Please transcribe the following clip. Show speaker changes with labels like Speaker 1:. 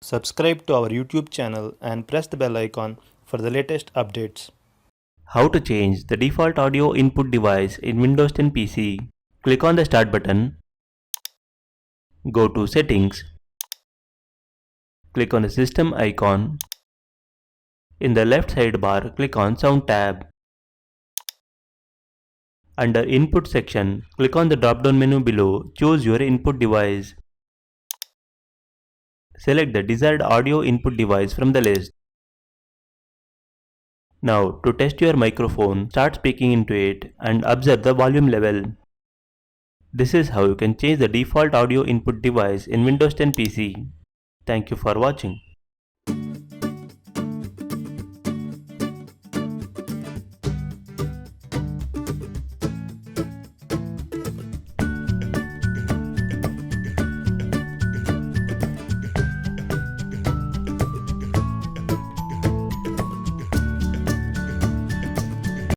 Speaker 1: Subscribe to our YouTube channel and press the bell icon for the latest updates.
Speaker 2: How to change the default audio input device in Windows 10 PC. Click on the Start button. Go to Settings. Click on the System icon. In the left sidebar, click on Sound tab. Under Input section, click on the drop-down menu below. Choose your input device. Select the desired audio input device from the list. Now, to test your microphone, start speaking into it and observe the volume level. This is how you can change the default audio input device in Windows 10 PC. Thank you for watching.